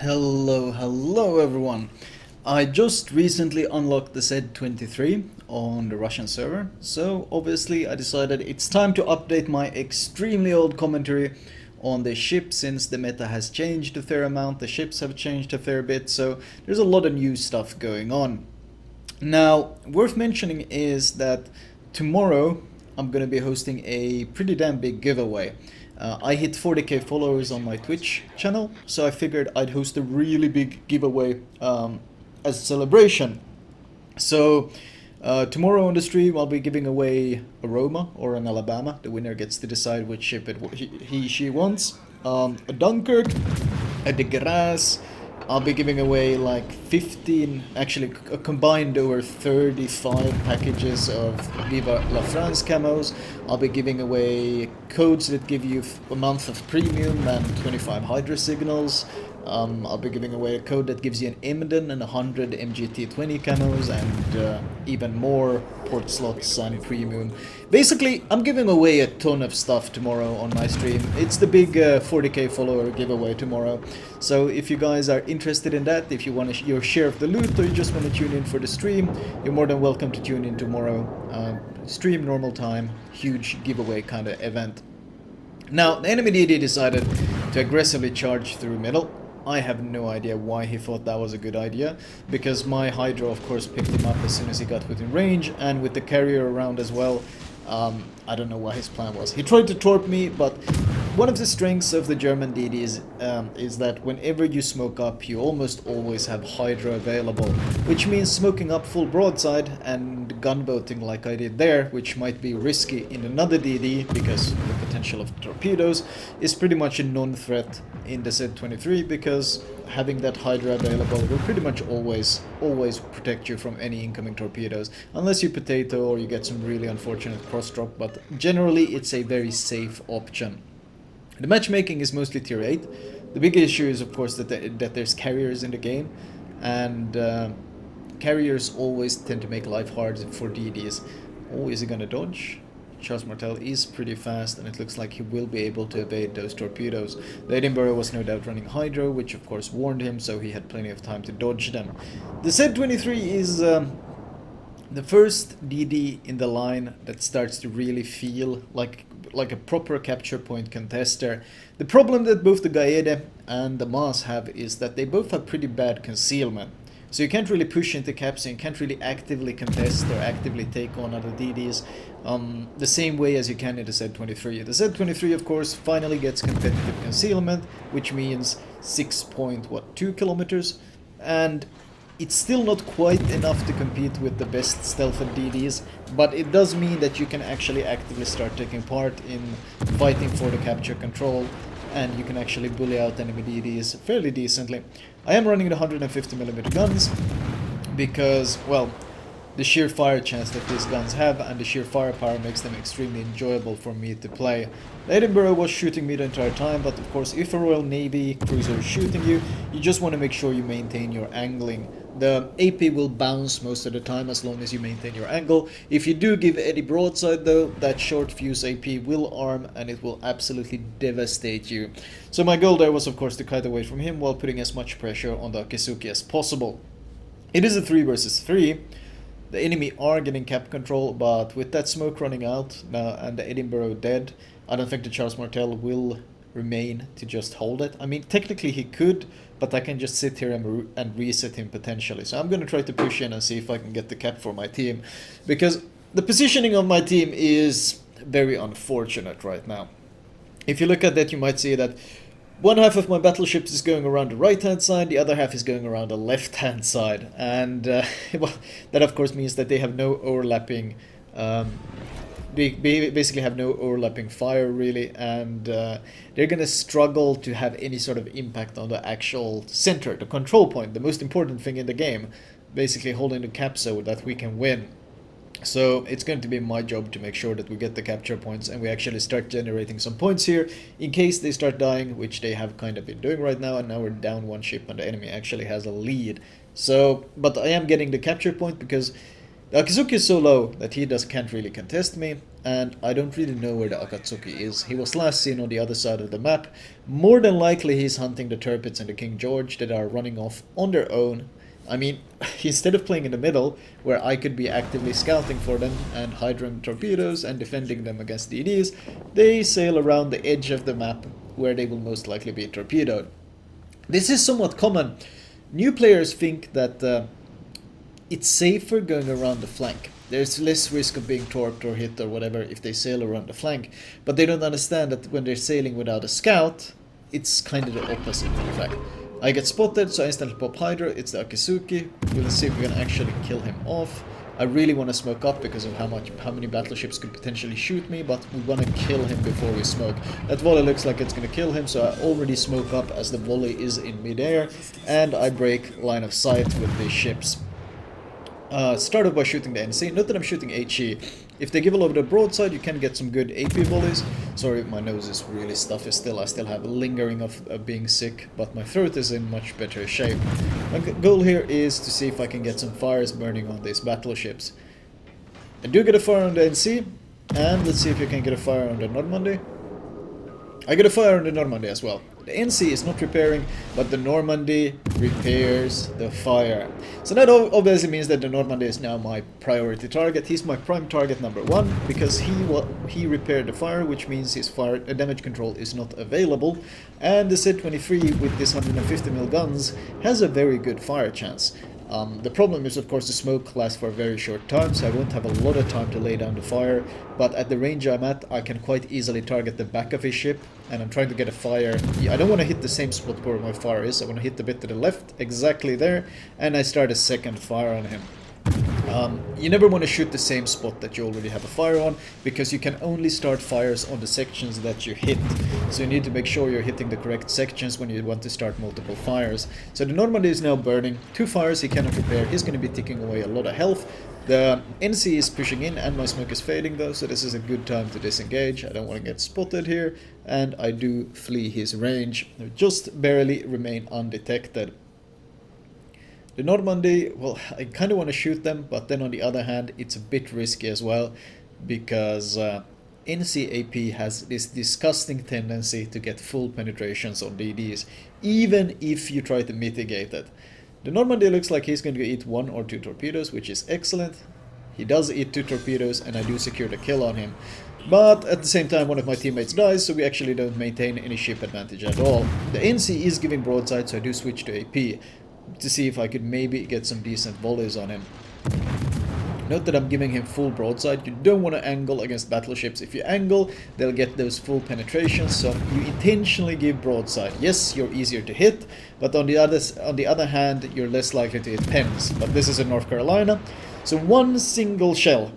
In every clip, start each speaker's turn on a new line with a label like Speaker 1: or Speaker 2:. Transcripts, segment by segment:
Speaker 1: Hello everyone. I just recently unlocked the Z-23 on the Russian server, so obviously I decided it's time to update my extremely old commentary on the ship since the meta has changed a fair amount, the ships have changed a fair bit, so there's a lot of new stuff going on. Now, worth mentioning is that tomorrow I'm going to be hosting a pretty damn big giveaway. I hit 40k followers on my Twitch channel, so I figured I'd host a really big giveaway as a celebration. So, tomorrow on the stream I'll be giving away a Roma or an Alabama. The winner gets to decide which ship she wants. A Dunkirk, a De Grasse. I'll be giving away like 15, actually a combined over 35 packages of Viva La France camos. I'll be giving away codes that give you a month of premium and 25 Hydra signals. I'll be giving away a code that gives you an Emden and 100 MGT20 camos and even more port slots and premium. Basically, I'm giving away a ton of stuff tomorrow on my stream. It's the big 40k follower giveaway tomorrow. So if you guys are interested in that, if you want your share of the loot or you just want to tune in for the stream, you're more than welcome to tune in tomorrow. Stream normal time, huge giveaway kind of event. Now, the enemy DD decided to aggressively charge through middle. I have no idea why he thought that was a good idea, because my Hydra of course picked him up as soon as he got within range, and with the carrier around as well. I don't know what his plan was. He tried to torp me, but one of the strengths of the German DDs is that whenever you smoke up, you almost always have Hydra available, which means smoking up full broadside and gunboating like I did there, which might be risky in another DD because the potential of torpedoes, is pretty much a non-threat in the Z-23, because having that Hydra available will pretty much always protect you from any incoming torpedoes, unless you potato or you get some really unfortunate cross drop, but generally it's a very safe option. The matchmaking is mostly tier 8. The big issue is of course that there's carriers in the game, and carriers always tend to make life hard for DDs. Oh, is he gonna dodge? Charles Martel is pretty fast, and it looks like he will be able to evade those torpedoes. The Edinburgh was no doubt running Hydro, which of course warned him, so he had plenty of time to dodge them. The Z-23 is the first DD in the line that starts to really feel like a proper capture point contester. The problem that both the Gaede and the Maas have is that they both have pretty bad concealment. So you can't really push into caps, and you can't really actively contest or actively take on other DDs the same way as you can in the Z-23. The Z-23 of course finally gets competitive concealment, which means 6.2 kilometers, and it's still not quite enough to compete with the best stealth DDs, but it does mean that you can actually actively start taking part in fighting for the capture control, and you can actually bully out enemy DDs fairly decently. I am running the 150mm guns because, well, the sheer fire chance that these guns have and the sheer firepower makes them extremely enjoyable for me to play. The Edinburgh was shooting me the entire time, but of course if a Royal Navy cruiser is shooting you, you just want to make sure you maintain your angling. The AP will bounce most of the time as long as you maintain your angle. If you do give Eddie broadside though, that short fuse AP will arm and it will absolutely devastate you. So my goal there was of course to kite away from him while putting as much pressure on the Akizuki as possible. It is a 3 versus 3. The enemy are getting cap control, but with that smoke running out now and the Edinburgh dead, I don't think the Charles Martel will remain to just hold it. I mean, technically he could, but I can just sit here and reset him potentially. So I'm going to try to push in and see if I can get the cap for my team, because the positioning of my team is very unfortunate right now. If you look at that, you might see that one half of my battleships is going around the right hand side, the other half is going around the left hand side, and well, that of course means that they have no overlapping they basically have no overlapping fire really, and they're gonna struggle to have any sort of impact on the actual center, the control point, the most important thing in the game, basically holding the cap so that we can win. So it's going to be my job to make sure that we get the capture points and we actually start generating some points here in case they start dying, which they have kind of been doing right now, and now we're down one ship and the enemy actually has a lead. So, but I am getting the capture point because The Akatsuki is so low that he can't really contest me, and I don't really know where the Akatsuki is. He was last seen on the other side of the map. More than likely he's hunting the Tirpitz and the King George that are running off on their own. I mean, instead of playing in the middle, where I could be actively scouting for them and hydroing torpedoes and defending them against DDs, they sail around the edge of the map where they will most likely be torpedoed. This is somewhat common. New players think that it's safer going around the flank. There's less risk of being torped or hit or whatever if they sail around the flank. But they don't understand that when they're sailing without a scout, it's kind of the opposite, in fact. I get spotted, so I instantly pop Hydra. It's the Akatsuki. We'll see if we can actually kill him off. I really want to smoke up because of how many battleships could potentially shoot me, but we want to kill him before we smoke. That volley looks like it's going to kill him, so I already smoke up as the volley is in midair, and I break line of sight with these ships. Start off by shooting the NC. Note that I'm shooting HE. If they give a lot of the broadside, you can get some good AP volleys. Sorry, my nose is really stuffy still. I still have a lingering of being sick, but my throat is in much better shape. My goal here is to see if I can get some fires burning on these battleships. I do get a fire on the NC, and let's see if you can get a fire on the Normandy. I get a fire on the Normandy as well. The NC is not repairing, but the Normandy repairs the fire. So that obviously means that the Normandy is now my priority target. He's my prime target number 1 because he repaired the fire, which means his fire damage control is not available. And the Z-23 with this 150mm guns has a very good fire chance. The problem is, of course, the smoke lasts for a very short time, so I won't have a lot of time to lay down the fire, but at the range I'm at, I can quite easily target the back of his ship, and I'm trying to get a fire. I don't want to hit the same spot where my fire is, I want to hit the bit to the left, exactly there, and I start a second fire on him. You never want to shoot the same spot that you already have a fire on, because you can only start fires on the sections that you hit. So you need to make sure you're hitting the correct sections when you want to start multiple fires. So the Normandy is now burning. 2 fires he cannot repair. He's going to be taking away a lot of health. The NC is pushing in and my smoke is fading though, so this is a good time to disengage. I don't want to get spotted here, and I do flee his range. I just barely remain undetected. The Normandy, well, I kind of want to shoot them, but then on the other hand, it's a bit risky as well, because NCAP has this disgusting tendency to get full penetrations on DDs, even if you try to mitigate it. The Normandy looks like he's going to eat 1 or 2 torpedoes, which is excellent. He does eat 2 torpedoes, and I do secure the kill on him. But at the same time, one of my teammates dies, so we actually don't maintain any ship advantage at all. The NC is giving broadside, so I do switch to AP. To see if I could maybe get some decent volleys on him. Note that I'm giving him full broadside. You don't want to angle against battleships. If you angle, they'll get those full penetrations, so you intentionally give broadside. Yes, you're easier to hit, but on the other hand, you're less likely to hit pens. But this is in North Carolina, so one single shell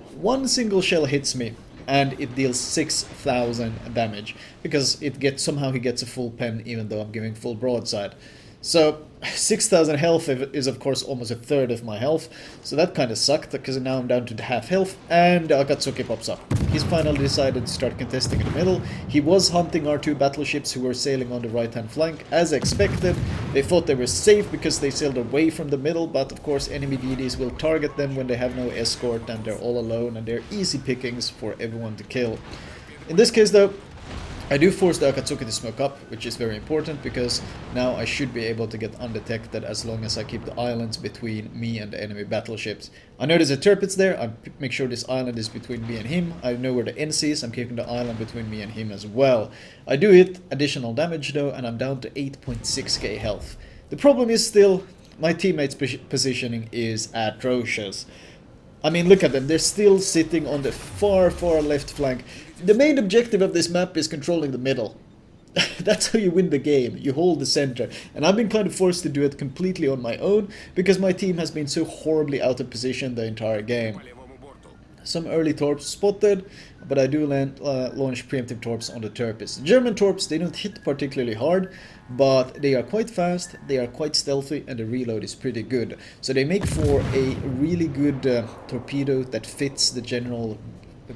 Speaker 1: hits me, and it deals 6,000 damage, because somehow he gets a full pen even though I'm giving full broadside. So 6,000 health is of course almost a third of my health, so that kind of sucked, because now I'm down to half health, and Akatsuki pops up. He's finally decided to start contesting in the middle. He was hunting our 2 battleships who were sailing on the right hand flank, as expected. They thought they were safe because they sailed away from the middle, but of course enemy DDs will target them when they have no escort and they're all alone, and they're easy pickings for everyone to kill. In this case though, I do force the Akatsuki to smoke up, which is very important, because now I should be able to get undetected as long as I keep the islands between me and the enemy battleships. I know there's a Tirpitz there, I make sure this island is between me and him. I know where the NC is, I'm keeping the island between me and him as well. I do hit additional damage though, and I'm down to 8.6k health. The problem is still, my teammates' positioning is atrocious. I mean, look at them, they're still sitting on the far left flank. The main objective of this map is controlling the middle. That's how you win the game, you hold the center. And I've been kind of forced to do it completely on my own, because my team has been so horribly out of position the entire game. Some early torps spotted, but I do launch preemptive torps on the Tirpitz. The German torps, they don't hit particularly hard, but they are quite fast, they are quite stealthy, and the reload is pretty good. So they make for a really good torpedo that fits the general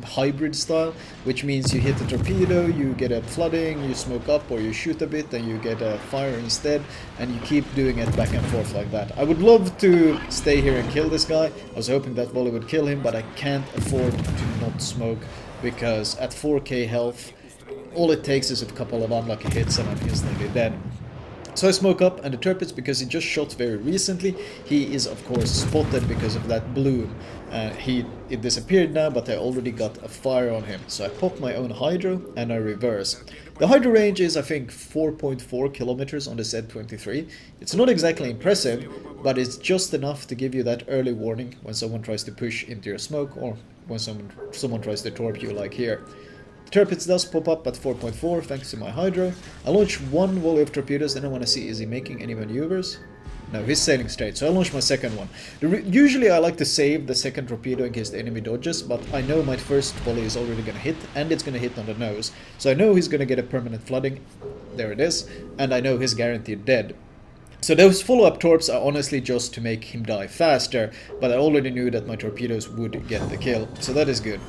Speaker 1: hybrid style, which means you hit a torpedo, you get a flooding, you smoke up, or you shoot a bit and you get a fire instead, and you keep doing it back and forth like that. I would love to stay here and kill this guy. I was hoping that volley would kill him, but I can't afford to not smoke, because at 4k health, all it takes is a couple of unlucky hits and I'm instantly dead. So I smoke up, and the Turpitz, because he just shot very recently, he is of course spotted because of that bloom. It disappeared now, but I already got a fire on him. So I pop my own hydro and I reverse. The hydro range is, I think, 4.4 kilometers on the Z-23. It's not exactly impressive, but it's just enough to give you that early warning when someone tries to push into your smoke, or when someone tries to torp you like here. Turpitz does pop up at 4.4 thanks to my hydro. I launch one volley of torpedoes, and I want to see, is he making any maneuvers? No, he's sailing straight, so I launch my second one. Usually I like to save the second torpedo in case the enemy dodges, but I know my first volley is already going to hit, and it's going to hit on the nose. So I know he's going to get a permanent flooding, there it is, and I know he's guaranteed dead. So those follow-up torps are honestly just to make him die faster, but I already knew that my torpedoes would get the kill, so that is good.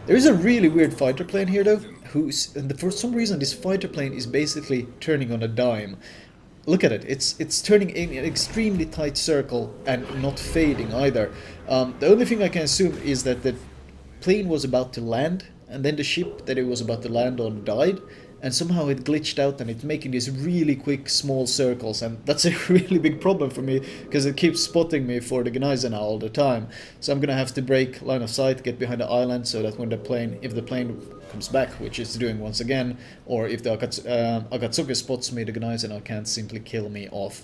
Speaker 1: There is a really weird fighter plane here though, and for some reason this fighter plane is basically turning on a dime. Look at it, it's turning in an extremely tight circle and not fading either. The only thing I can assume is that the plane was about to land, and then the ship that it was about to land on died, and somehow it glitched out and it's making these really quick small circles, and that's a really big problem for me because it keeps spotting me for the Gneisenau all the time. So I'm gonna have to break line of sight, get behind the island, so that when the plane, if the plane comes back, which it's doing once again, or if the Akatsuki spots me, the Gneisenau can't simply kill me off.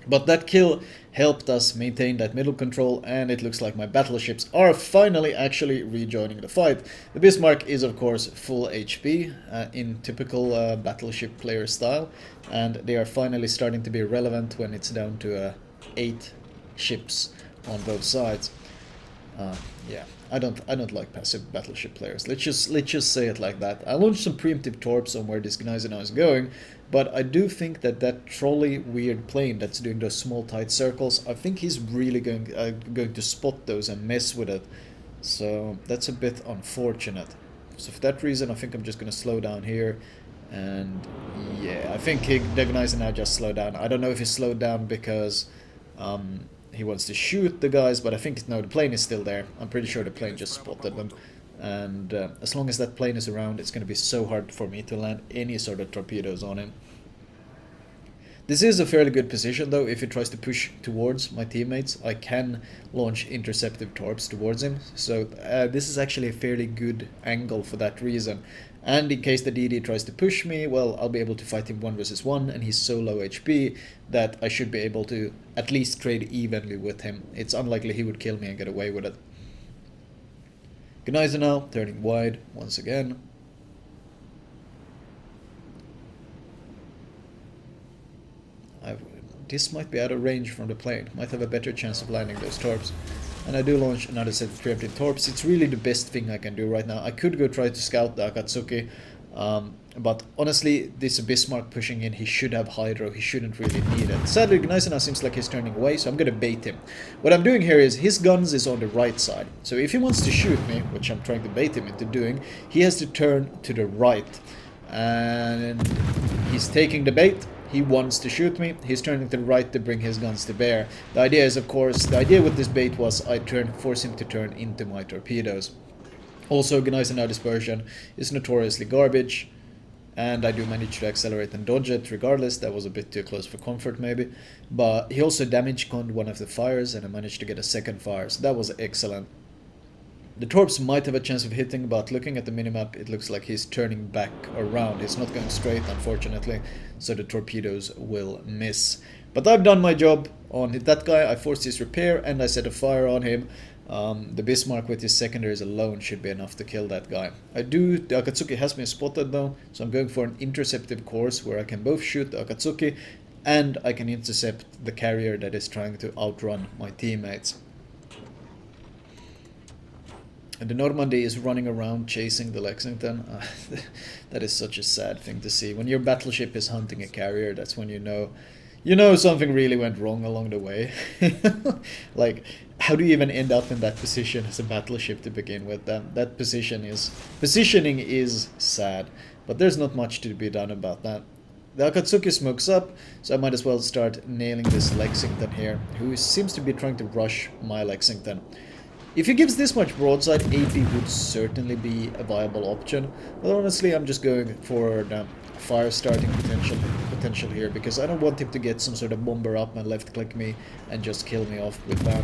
Speaker 1: But that kill helped us maintain that middle control, and it looks like my battleships are finally actually rejoining the fight. The Bismarck is of course full HP in typical battleship player style, and they are finally starting to be relevant when it's down to 8 ships on both sides. Yeah, I don't like passive battleship players. Let's just say it like that. I launched some preemptive torps on where this Gneisenau is going, but I do think that trolley weird plane that's doing those small tight circles, I think he's really going to spot those and mess with it. So that's a bit unfortunate. So for that reason, I think I'm just going to slow down here. And yeah, I think the Gneisenau just slowed down. I don't know if he slowed down because he wants to shoot the guys, but I think no, the plane is still there. I'm pretty sure the plane just spotted them. And as long as that plane is around, it's going to be so hard for me to land any sort of torpedoes on him. This is a fairly good position though. If he tries to push towards my teammates, I can launch interceptive torps towards him. So this is actually a fairly good angle for that reason. And in case the DD tries to push me, well, I'll be able to fight him 1 versus 1, and he's so low HP that I should be able to at least trade evenly with him. It's unlikely he would kill me and get away with it. Gneisenau turning wide once again. This might be out of range from the plane. Might have a better chance of landing those torps. And I do launch another set of preemptive torps. It's really the best thing I can do right now. I could go try to scout the Akatsuki, but honestly, this Bismarck pushing in, he should have hydro. He shouldn't really need it. Sadly, Gneisenau seems like he's turning away, so I'm gonna bait him. What I'm doing here is his guns is on the right side. So if he wants to shoot me, which I'm trying to bait him into doing, he has to turn to the right. And he's taking the bait. He wants to shoot me. He's turning to the right to bring his guns to bear. The idea is, of course, the idea with this bait was I force him to turn into my torpedoes. Also, Gneisenau dispersion is notoriously garbage, and I do manage to accelerate and dodge it regardless. That was a bit too close for comfort maybe. But he also damage conned one of the fires, and I managed to get a second fire, so that was excellent. The torps might have a chance of hitting, but looking at the minimap, it looks like he's turning back around. He's not going straight, unfortunately, so the torpedoes will miss. But I've done my job on that guy. I forced his repair, and I set a fire on him. The Bismarck with his secondaries alone should be enough to kill that guy. The Akatsuki has been spotted though, so I'm going for an interceptive course where I can both shoot the Akatsuki and I can intercept the carrier that is trying to outrun my teammates. And the Normandy is running around chasing the Lexington. That is such a sad thing to see. When your battleship is hunting a carrier, that's when you know something really went wrong along the way. Like, how do you even end up in that position as a battleship to begin with? That positioning is sad, but there's not much to be done about that. The Akatsuki smokes up, so I might as well start nailing this Lexington here, who seems to be trying to rush my Lexington. If he gives this much broadside, AP would certainly be a viable option, but honestly I'm just going for the fire starting potential here, because I don't want him to get some sort of bomber up and left click me and just kill me off with that.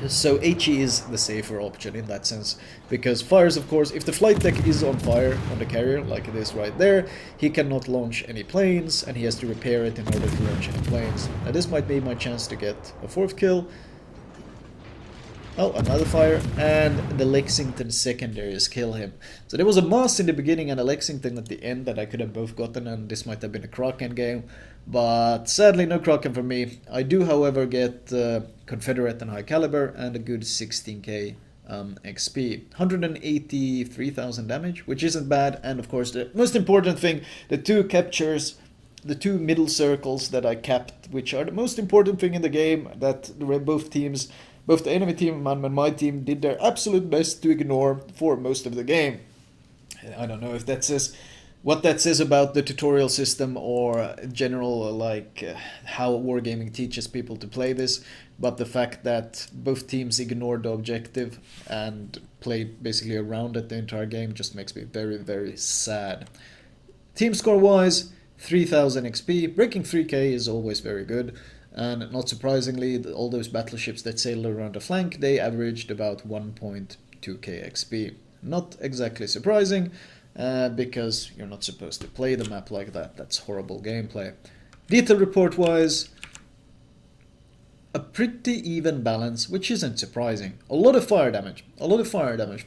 Speaker 1: So HE is the safer option in that sense, because fires, of course, if the flight deck is on fire on the carrier, like it is right there, he cannot launch any planes, and he has to repair it in order to launch any planes. Now this might be my chance to get a 4th kill. Oh, another fire, and the Lexington secondaries kill him. So there was a Moss in the beginning and a Lexington at the end that I could have both gotten, and this might have been a Kraken game. But sadly, no Kraken for me. I do, however, get Confederate and High Caliber and a good 16k XP. 183,000 damage, which isn't bad. And of course, the most important thing, the 2 captures, the 2 middle circles that I capped, which are the most important thing in the game, that both teams, both the enemy team and my team, did their absolute best to ignore for most of the game. I don't know if that says what that says about the tutorial system or general how wargaming teaches people to play this, but the fact that both teams ignored the objective and played basically around it the entire game just makes me very, very sad. Team score wise, 3000 XP. Breaking 3k is always very good. And not surprisingly, all those battleships that sailed around the flank, they averaged about 1.2k XP. Not exactly surprising, because you're not supposed to play the map like that. That's horrible gameplay. Detail report wise, a pretty even balance, which isn't surprising. A lot of fire damage,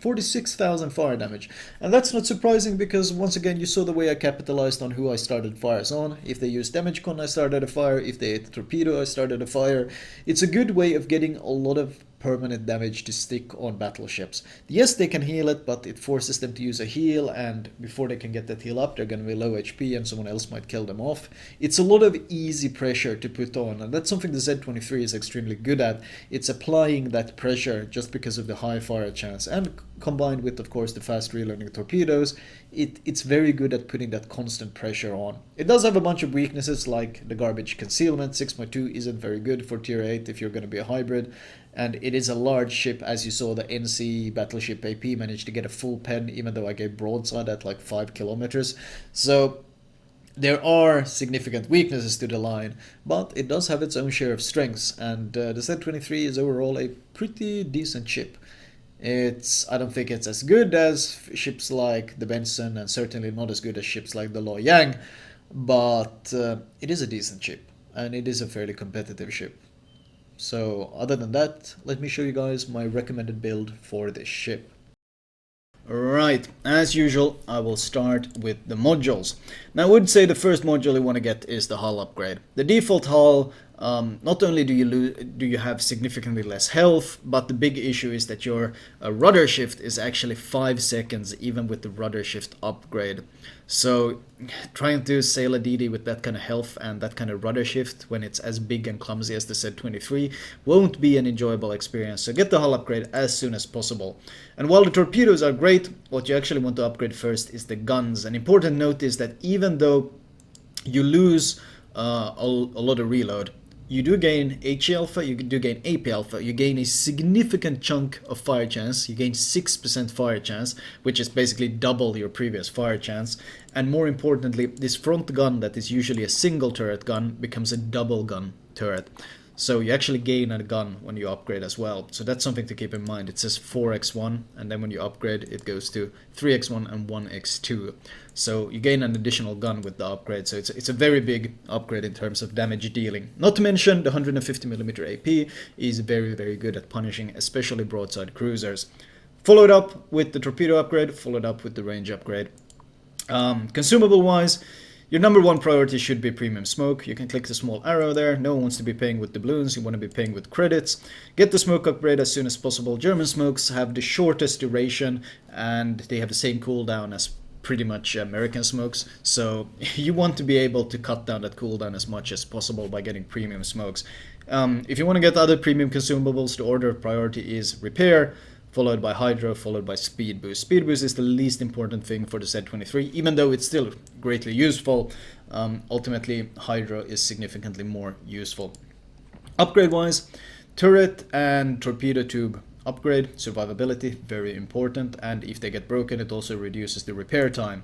Speaker 1: 46,000 fire damage. And that's not surprising because, once again, you saw the way I capitalized on who I started fires on. If they used damage con, I started a fire. If they ate a torpedo, I started a fire. It's a good way of getting a lot of permanent damage to stick on battleships. Yes, they can heal it, but it forces them to use a heal, and before they can get that heal up, they're going to be low HP and someone else might kill them off. It's a lot of easy pressure to put on, and that's something the Z-23 is extremely good at. It's applying that pressure just because of the high fire chance, and combined with, of course, the fast reloading torpedoes, it's very good at putting that constant pressure on. It does have a bunch of weaknesses, like the garbage concealment. 6.2 isn't very good for tier 8 if you're going to be a hybrid, and it is a large ship. As you saw, the NC Battleship AP managed to get a full pen, even though I gave broadside at like 5 kilometers. So there are significant weaknesses to the line, but it does have its own share of strengths, and the Z-23 is overall a pretty decent ship. I don't think it's as good as ships like the Benson, and certainly not as good as ships like the Loyang, but it is a decent ship, and it is a fairly competitive ship. So other than that, let me show you guys my recommended build for this ship. Right, as usual, I will start with the modules. Now I would say the first module you want to get is the hull upgrade. The default hull, not only do you have significantly less health, but the big issue is that your rudder shift is actually 5 seconds even with the rudder shift upgrade. So trying to sail a DD with that kind of health and that kind of rudder shift when it's as big and clumsy as the Z-23 won't be an enjoyable experience. So get the hull upgrade as soon as possible. And while the torpedoes are great, what you actually want to upgrade first is the guns. An important note is that even though you lose a lot of reload, you do gain HE alpha, you do gain AP alpha, you gain a significant chunk of fire chance, you gain 6% fire chance, which is basically double your previous fire chance, and more importantly, this front gun that is usually a single turret gun becomes a double gun turret. So you actually gain a gun when you upgrade as well. So that's something to keep in mind. It says 4x1, and then when you upgrade it goes to 3x1 and 1x2. So you gain an additional gun with the upgrade. So it's a very big upgrade in terms of damage dealing. Not to mention the 150mm AP is very, very good at punishing especially broadside cruisers. Followed up with the torpedo upgrade, followed up with the range upgrade. Consumable wise, your number one priority should be premium smoke. You can click the small arrow there. No one wants to be paying with doubloons. You want to be paying with credits. Get the smoke upgrade as soon as possible. German smokes have the shortest duration and they have the same cooldown as pretty much American smokes, so you want to be able to cut down that cooldown as much as possible by getting premium smokes. If you want to get other premium consumables, the order of priority is repair, followed by hydro, followed by speed boost. Speed boost is the least important thing for the Z-23, even though it's still greatly useful. Ultimately, hydro is significantly more useful. Upgrade wise, turret and torpedo tube upgrade, survivability, very important, and if they get broken it also reduces the repair time.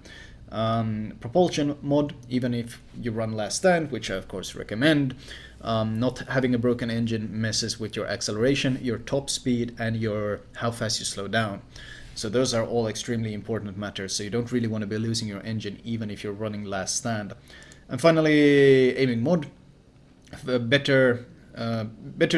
Speaker 1: Propulsion mod, even if you run last stand, which I of course recommend, not having a broken engine messes with your acceleration, your top speed, and your how fast you slow down. So those are all extremely important matters, so you don't really want to be losing your engine even if you're running last stand. And finally, aiming mod, better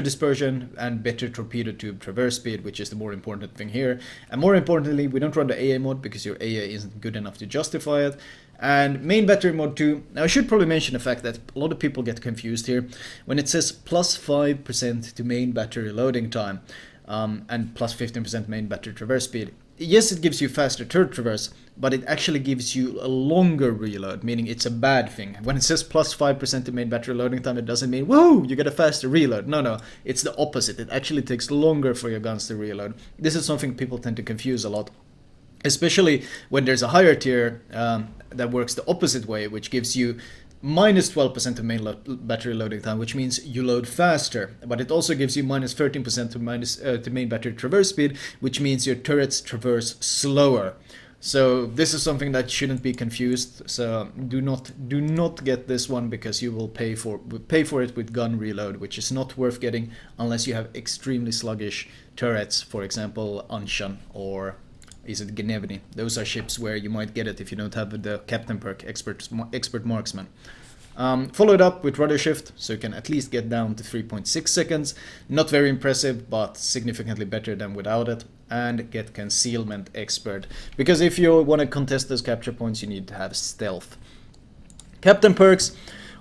Speaker 1: dispersion and better torpedo tube traverse speed, which is the more important thing here. And more importantly, we don't run the AA mod because your AA isn't good enough to justify it. And main battery mod 2. Now I should probably mention the fact that a lot of people get confused here when it says plus 5% to main battery loading time and plus 15% main battery traverse speed. Yes, it gives you faster turret traverse, but it actually gives you a longer reload, meaning it's a bad thing. When it says plus 5% to main battery loading time, it doesn't mean, whoa, you get a faster reload. No, it's the opposite. It actually takes longer for your guns to reload. This is something people tend to confuse a lot, especially when there's a higher tier that works the opposite way, which gives you minus 12% of main battery loading time, which means you load faster, but it also gives you minus 13% to main battery traverse speed, which means your turrets traverse slower. So this is something that shouldn't be confused. So do not get this one, because you will pay for it with gun reload, which is not worth getting unless you have extremely sluggish turrets, for example Anshan or is it Gnevny. Those are ships where you might get it if you don't have the captain perk, expert marksman. Followed up with rudder shift, so you can at least get down to 3.6 seconds. Not very impressive, but significantly better than without it. And get concealment expert, because if you want to contest those capture points, you need to have stealth. Captain perks,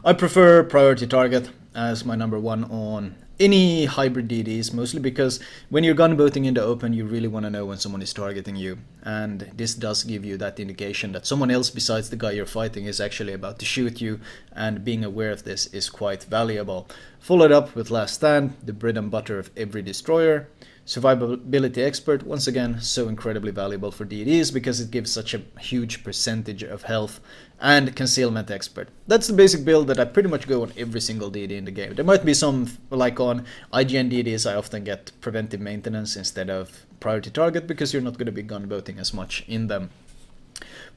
Speaker 1: I prefer priority target as my number one on any hybrid DDs, mostly because when you're gunboating in the open, you really want to know when someone is targeting you, and this does give you that indication that someone else besides the guy you're fighting is actually about to shoot you, and being aware of this is quite valuable. Followed up with last stand, the bread and butter of every destroyer. Survivability expert, once again, so incredibly valuable for DDs because it gives such a huge percentage of health. And concealment expert. That's the basic build that I pretty much go on every single DD in the game. There might be some, like on IGN DDs, I often get preventive maintenance instead of priority target because you're not going to be gunboating as much in them.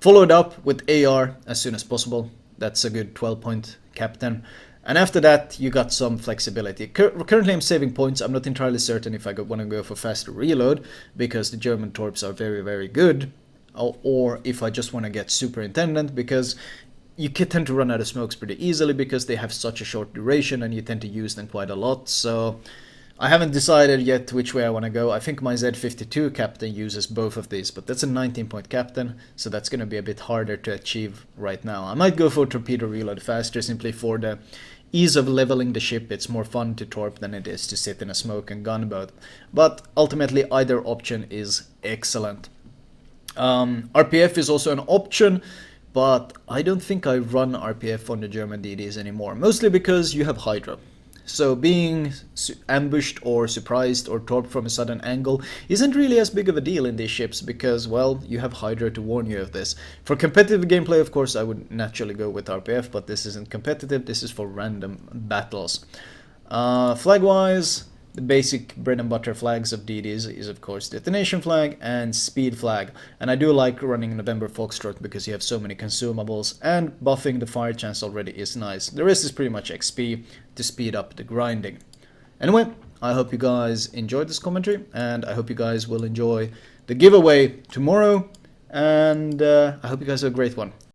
Speaker 1: Followed up with AR as soon as possible. That's a good 12-point captain. And after that, you got some flexibility. Currently, I'm saving points. I'm not entirely certain if I want to go for faster reload, because the German torps are very, very good. Or if I just want to get superintendent, because you tend to run out of smokes pretty easily because they have such a short duration and you tend to use them quite a lot. So I haven't decided yet which way I want to go. I think my Z-22 captain uses both of these, but that's a 19-point captain, so that's going to be a bit harder to achieve right now. I might go for torpedo reload faster, simply for the ease of leveling the ship. It's more fun to torp than it is to sit in a smoke and gunboat. But ultimately, either option is excellent. RPF is also an option, but I don't think I run RPF on the German DDs anymore, mostly because you have Hydra. So being ambushed or surprised or torped from a sudden angle isn't really as big of a deal in these ships because, well, you have Hydra to warn you of this. For competitive gameplay, of course, I would naturally go with RPF, but this isn't competitive, this is for random battles. Flag-wise, the basic bread and butter flags of DDs is of course detonation flag and speed flag, and I do like running November Foxtrot because you have so many consumables, and buffing the fire chance already is nice. The rest is pretty much XP to speed up the grinding. Anyway, I hope you guys enjoyed this commentary, and I hope you guys will enjoy the giveaway tomorrow, and I hope you guys have a great one.